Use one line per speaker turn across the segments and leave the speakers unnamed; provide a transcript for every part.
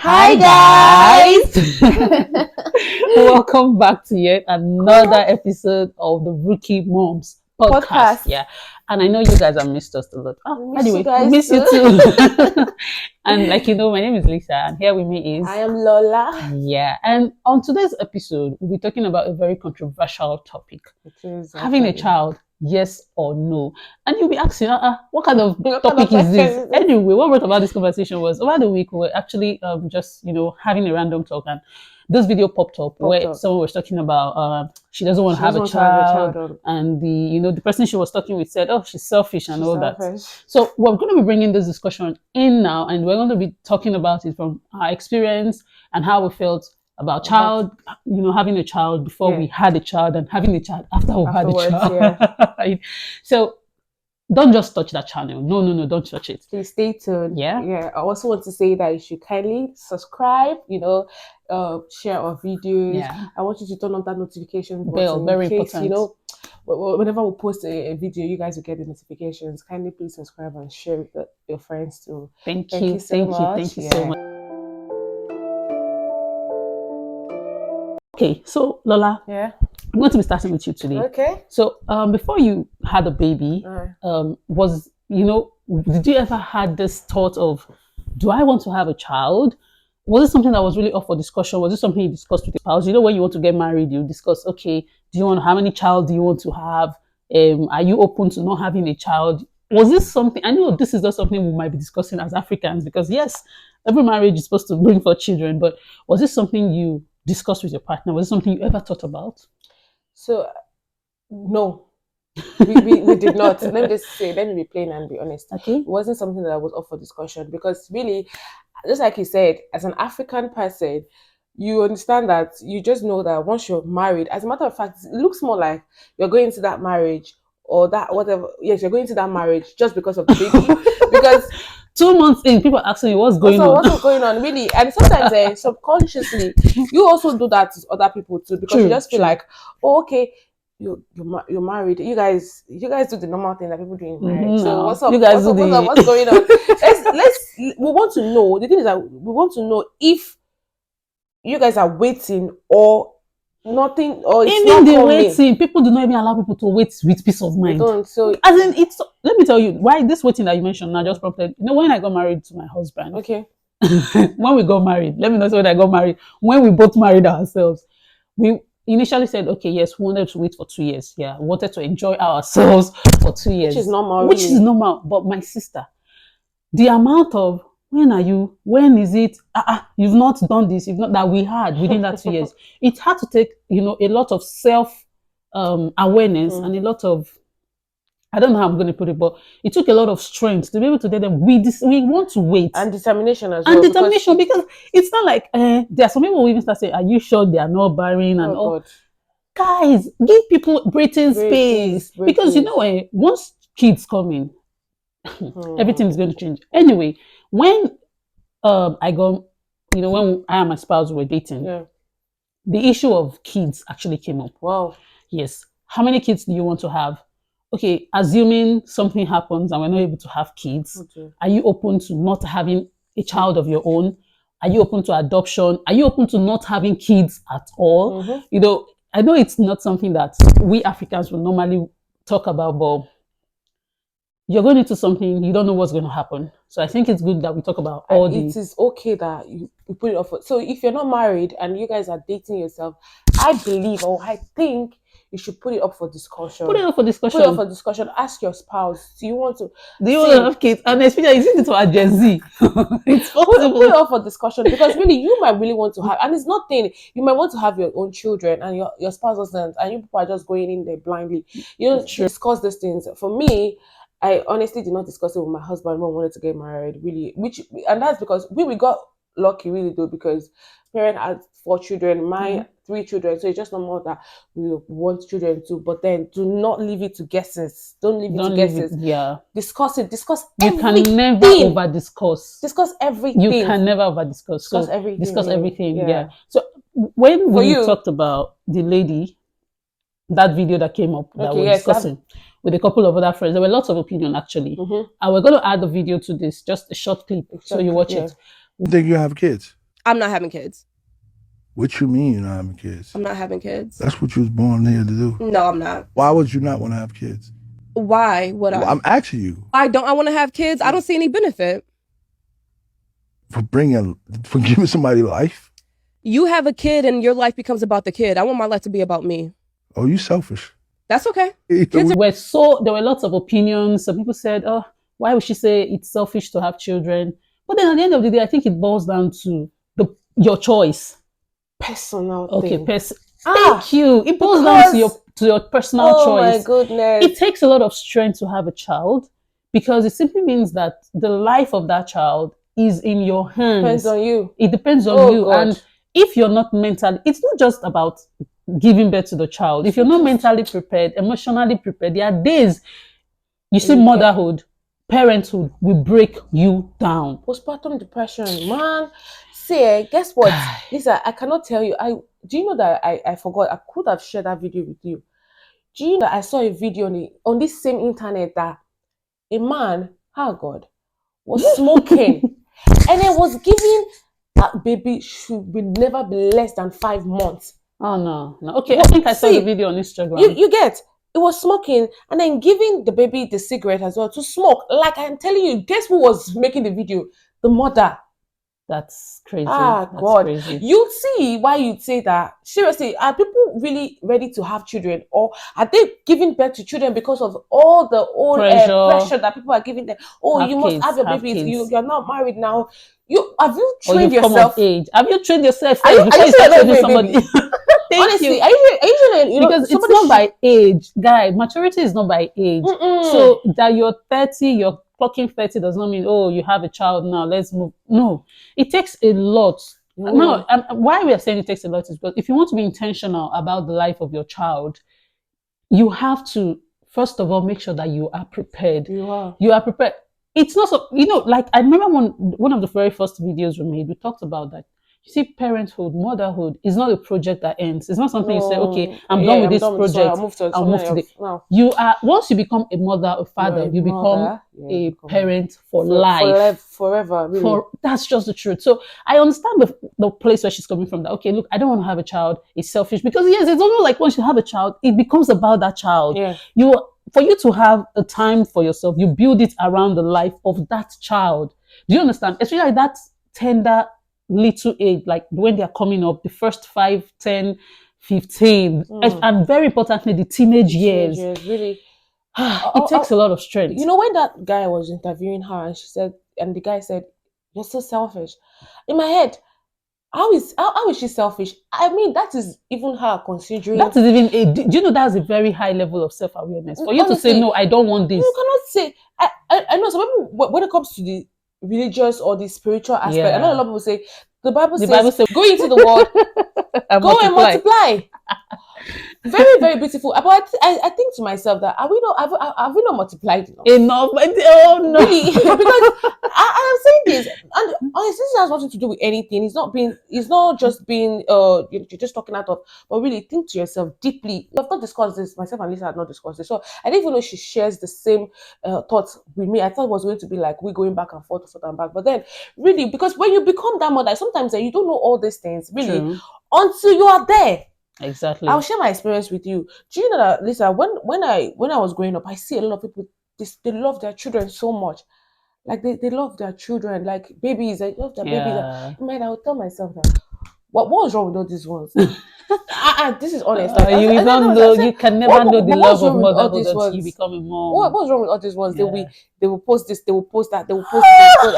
Hi guys!
Welcome back to yet another episode of the Rookie Moms podcast. Yeah, and I know you guys have missed us a lot. We miss you too. And like you know, my name is Lisa, and here with me is
I am Lola.
Yeah, and on today's episode, we'll be talking about a very controversial topic: having a child. Yes or no? And you'll be asking, what kind of topic is this? Anyway, what brought about this conversation was over the week we were actually just having a random talk, and this video popped up where someone was talking about she doesn't want to have a child, and the person she was talking with said, oh, she's selfish and all that. So we're going to be bringing this discussion in now, and we're going to be talking about it from our experience and how we felt about having a child before we had a child, and having a child after we had a child. Yeah. So don't just touch that channel. No, don't touch it.
Please stay tuned.
Yeah.
I also want to say that you should kindly subscribe, share our videos.
Yeah.
I want you to turn on that notification
bell, very important.
Whenever we post a video, you guys will get the notifications. Kindly please subscribe and share with your friends too.
Thank you so much. Okay, so Lola, I'm going to be starting with you today.
Okay.
So before you had a baby, did you ever had this thought of, do I want to have a child? Was it something that was really up for discussion? Was it something you discussed with your spouse? When you want to get married, you discuss, okay, how many child do you want to have? Are you open to not having a child? Was this something, I know this is not something we might be discussing as Africans, because yes, every marriage is supposed to bring forth children, but was this something you discussed with your partner? Was it something you ever thought about?
So, no, we did not. Let me be plain and be honest.
Okay.
It wasn't something that was up for discussion, because really, just like you said, as an African person, you understand that you just know that once you're married, as a matter of fact, it looks more like you're going into that marriage or that whatever. Yes, you're going into that marriage just because of the baby. Because
2 months in, people are asking you what's going on.
What's going on, really? And sometimes subconsciously, you also do that to other people too, because you just feel like, oh, okay, you're married. You guys do the normal thing that people do in marriage. So what's up?
You guys
what's going on? We want to know. The thing is that we want to know if you guys are waiting or nothing, or it's not coming.
Waiting, people do not even allow people to wait with peace of mind.
They don't. So
as in, let me tell you why this waiting that you mentioned now just prompted. When I got married to my husband.
Okay.
When we got married, let me know when I got married. When we both married ourselves, we initially said, okay, yes, we wanted to wait for 2 years. Yeah, we wanted to enjoy ourselves for 2 years.
Which is normal.
Which is normal. But my sister, the amount of when is it? You've not done this. You've not that we had within that 2 years. It had to take, a lot of self awareness and a lot of, I don't know how I'm going to put it, but it took a lot of strength to be able to tell them we want to wait,
and determination as well.
And determination, because it's not like there are some people who even start saying, "Are you sure they are not barren?" And all. God. Guys, give people breathing space, because once kids come in, everything is going to change. Anyway, when I got, when I and my spouse were dating, the issue of kids actually came up.
Wow.
Yes. How many kids do you want to have? Okay, assuming something happens and we're not able to have kids, are you open to not having a child of your own? Are you open to adoption? Are you open to not having kids at all? I know it's not something that we Africans will normally talk about, but you're going into something, you don't know what's going to happen. So I think it's good that we talk about all these.
It is okay that you put it off. So if you're not married and you guys are dating yourself, I think you should put it up for discussion.
Put it up for discussion.
Ask your spouse, do you want to
have kids? And especially, is it to a Gen Z? It's possible.
Put it up for discussion, because really, you might really want to have, and it's nothing. You might want to have your own children, and your spouse doesn't, and you people are just going in there blindly. Discuss these things. For me, I honestly did not discuss it with my husband when we wanted to get married, really. And that's because we got lucky, really, though, because parents had 4 children, my 3 children, so it's just normal that we want children too. But then, do not leave it to guesses. Don't leave it to guesses. Discuss it. Discuss everything. You can never
over discuss.
Discuss everything.
You can never over discuss.
Discuss everything.
Discuss everything. Yeah. So when we talked about the lady, that video that came up that we're discussing with a couple of other friends, there were lots of opinion actually. And we're going to add the video to this, just a short clip, so you watch it.
Think you have kids? I'm not having kids.
What you mean you're not having kids?
I'm not having kids.
That's what you was born here to do.
No, I'm not.
Why would you not want to have kids?
Why would I?
I'm asking you.
Why don't I want to have kids? I don't see any benefit.
For giving somebody life?
You have a kid and your life becomes about the kid. I want my life to be about me.
Oh, you selfish.
That's okay.
There were lots of opinions. Some people said, oh, why would she say it's selfish to have children? But then at the end of the day, I think it boils down to your choice.
Personal
okay,
thing.
Thank you. It boils down to your personal choice.
Oh my goodness.
It takes a lot of strength to have a child because it simply means that the life of that child is in your hands.
Depends on you.
It depends on you.
God.
And if you're not mentally, it's not just about giving birth to the child. If you're not mentally prepared, emotionally prepared, there are days you see motherhood, parenthood will break you down.
Postpartum depression, man. See, guess what? Lisa, I cannot tell you. Do you know that I forgot? I could have shared that video with you. Do you know that I saw a video on this same internet that a man, God, was smoking and it was giving that baby should never be less than 5 months.
Oh no. Okay, I think I saw the video on Instagram.
You get it was smoking and then giving the baby the cigarette as well to smoke. Like I'm telling you, guess who was making the video? The mother.
That's crazy.
That's God. Crazy. You'd see why you'd say that. Seriously, are people really ready to have children? Or are they giving birth to children because of all the old pressure that people are giving them? Oh, you must have your babies. You're not married now. Have you trained yourself?
Have you trained yourself?
Are you training
somebody?
Honestly, are you
because it's not by age, guy. Maturity is not by age. So that you're 30, you're clocking 30 does not mean, oh, you have a child now, let's move. No, it takes a lot. Now, why we are saying it takes a lot is because if you want to be intentional about the life of your child, you have to, first of all, make sure that you are prepared. You are prepared. It's not so, like I remember one of the very first videos we made, we talked about that. You see, parenthood, motherhood is not a project that ends. It's not something you say, okay, I'm done with this project. I'll move to the. You are, once you become a mother or father, you become a parent for life.
Forever. Really.
That's just the truth. So I understand the place where she's coming from. That, okay, look, I don't want to have a child. It's selfish. Because yes, it's almost like once you have a child, it becomes about that child.
Yeah.
For you to have a time for yourself, you build it around the life of that child. Do you understand? Especially like that tender little age, like when they're coming up, the first 5, 10, 15, and very importantly, the teenage years.
Really.
It takes a lot of strength.
You know, when that guy was interviewing her and the guy said, you're so selfish. In my head, how is she selfish? I mean, that is even her considering.
That is even do you know that's a very high level of self-awareness. For you to say, no, I don't want this.
You cannot say, I know some people, when it comes to the religious or the spiritual aspect, I know a lot of people say, the Bible says go into the world, go and multiply. Very, very beautiful. But I think to myself that have we not multiplied
enough? Oh no,
really? Because I am saying this, and honestly, this has nothing to do with anything. It's not just being you're just talking out of, but really think to yourself deeply. We've not discussed this. Myself and Lisa had not discussed this, so I didn't even know she shares the same thoughts with me. I thought it was going to be like we going back and forth and back, but then really, because when you become that mother, sometimes you don't know all these things really until you are there.
Exactly.
I'll share my experience with you. Do you know that, Lisa, when I was growing up, I see a lot of people, they love their children so much. Like they love their children, like babies. They love their babies. Man, I would tell myself that what was wrong with all these ones? This is honest.
You don't know. You can never know the love of motherhood until you become a mom.
What's wrong with all these ones? They will post this. They will post that. They will post this.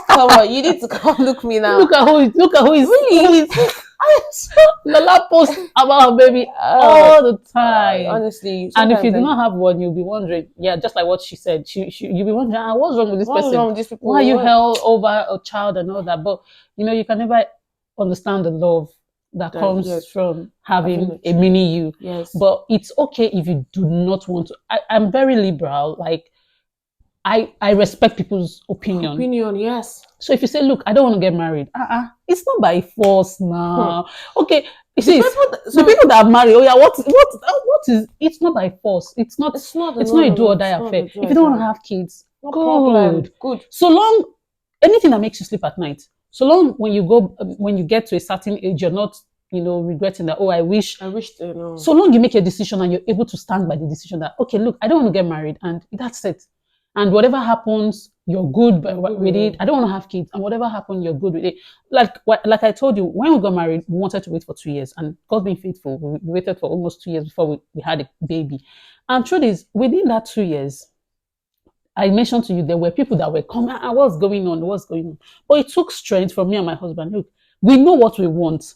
Come on, you need to come look me now.
Look at who is really. Lola posts about her baby all the time.
Honestly,
and if you do not have one, you'll be wondering. Yeah, just like what she said. You'll be wondering, what's wrong with this person?
What's wrong with these people?
Why you held over a child and all that? But you can never understand the love that comes from having a mini you.
Yes.
But it's okay if you do not want to. I'm very liberal. Like I respect people's opinion.
Yes.
So if you say, look, I don't want to get married, it's not by force now. Okay, you see, the people that are married, what is? It's not by force. It's not a do or die affair. If you don't want to have kids, good.
Good.
So long, anything that makes you sleep at night. So long when you get to a certain age, you're not, regretting that, oh, I wish. So long you make a decision and you're able to stand by the decision that, okay, look, I don't want to get married, and that's it. And whatever happens, you're good with it. I don't want to have kids, and whatever happens, you're good with it. Like I told you, when we got married, we wanted to wait for 2 years, and God being faithful, we waited for almost 2 years before we had a baby. And truth is, within that 2 years, I mentioned to you, there were people that were coming, what's going on? What's going on? But it took strength from me and my husband. Look, we know what we want.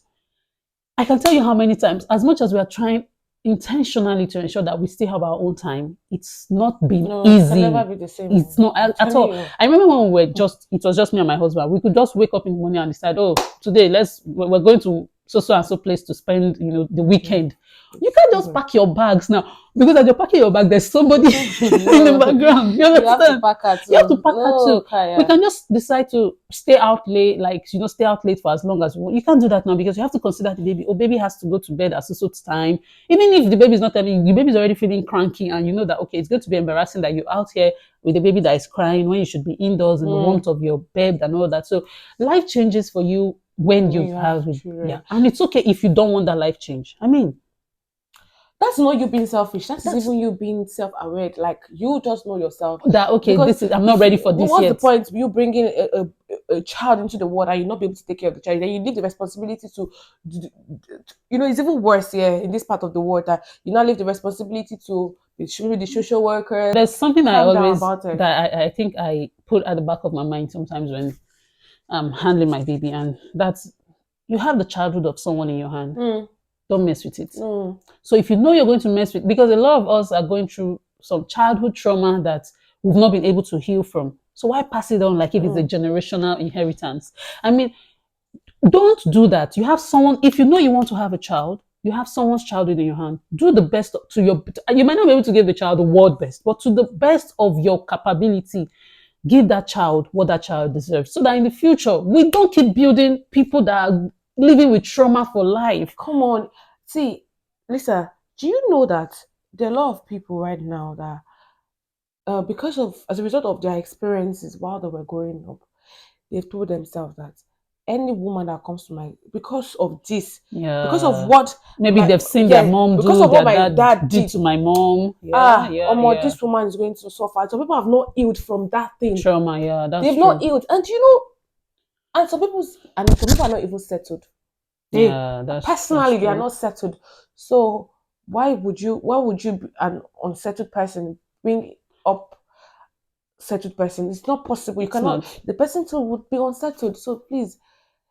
I can tell you how many times, as much as we are trying intentionally to ensure that we still have our own time, it's not been easy. It can never be the same. It's not at all. I remember when it was just me and my husband. We could just wake up in the morning and decide, oh, today we're going to so and so place to spend, the weekend. You can't just pack your bags now, because as you're packing your bag, there's somebody in the background. You understand? You have to pack her too. You have to pack her too. Okay, yeah. We can just decide to stay out late, stay out late for as long as we want. You can't do that now, because you have to consider the baby. Oh, baby has to go to bed at so time. Even if the baby is not telling you, the baby is already feeling cranky, and you know that, okay, it's going to be embarrassing that you're out here with a baby that is crying when you should be indoors in the warmth of your bed and all that. So life changes for you when you have children. Yeah, and it's okay if you don't want that life change. I mean, that's not you being selfish. That's even you being self-aware. Like, you just know yourself that, okay, I'm not ready for this yet. What's the point you bringing a child into the world and you not be able to take care of the child? Then you leave the responsibility to, it's even worse here in this part of the world, that you now leave the responsibility to the social worker. There's something I think I put at the back of my mind sometimes when I'm handling my baby, and that's, you have the childhood of someone in your hand. Don't mess with it. So if you know you're going to mess with, because a lot of us are going through some childhood trauma that we've not been able to heal from. So why pass it on like if it's a generational inheritance? I mean, don't do that. You have someone, if you know you want to have a child, you have someone's childhood in your hand. Do the best you might not be able to give the child the world best, but to the best of your capability, give that child what that child deserves, so that in the future, we don't keep building people that are living with trauma for life. Come on. See, Lisa, do you know that there are a lot of people right now that, as a result of their experiences while they were growing up, they've told themselves that any woman that comes to because of this, because of what maybe they've seen their mom do, because of what my dad did to my mom. This woman is going to suffer. So people have not healed from that thing. Trauma, they've not healed, and and some people are not even settled. They are not settled. So why would you, an unsettled person, bring up settled person? It's not possible. You cannot. The person too would be unsettled. So please,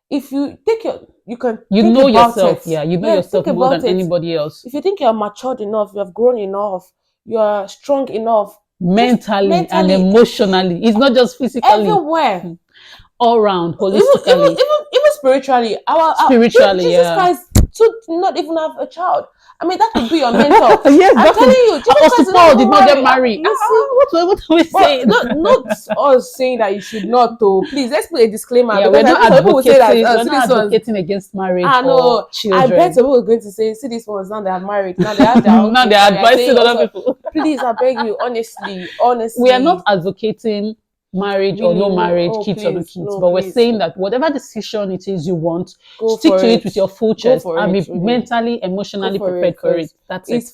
if you think you know yourself. Yeah, you know yourself more than anybody else. If you think you're matured enough, you have grown enough, you are strong enough, mentally and emotionally. It's not just physically. Everywhere. All round, holistically, even spiritually. Jesus Christ should not even have a child. I mean, that could be your mentor. Yes, I'm telling you, Jesus Christ did not get married. What are we saying? Not us saying that you should not. Though, please, let's put a disclaimer. Yeah, we're not advocating against marriage. Or children. I bet some people are going to say, "See, these ones now they are married. Now they have their own. Now they're advising other people." Please, I beg you, honestly, we are not advocating marriage or no marriage, kids or no kids, but we're saying that whatever decision it is you want, stick to it with your full chest and be mentally, emotionally prepared for it. That's it. It's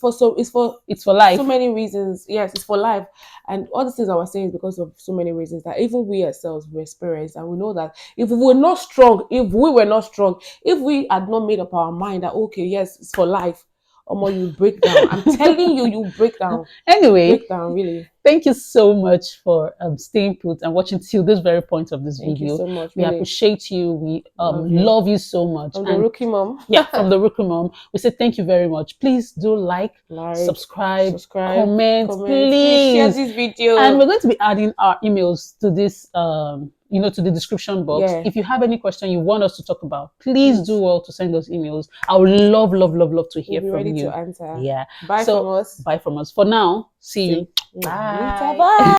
for life. So many reasons. Yes, it's for life. And all the things I was saying is because of so many reasons that even we ourselves we experience, and we know that if we were not strong, if we had not made up our mind that okay, yes, it's for life, you break down. I'm telling you, you break down. Anyway, break down, really. Thank you so much for staying put and watching till this very point of this video. Thank you so much. We appreciate you. We love you so much. From the Rookie Mom. Yeah, from the Rookie Mom. We say thank you very much. Please do like, subscribe, comment, please share this video. And we're going to be adding our emails to this to the description box. Yeah. If you have any question you want us to talk about, please do well to send those emails. I would love to hear from you. Ready to answer. Yeah. Bye from us. For now. See you. Bye. Bye.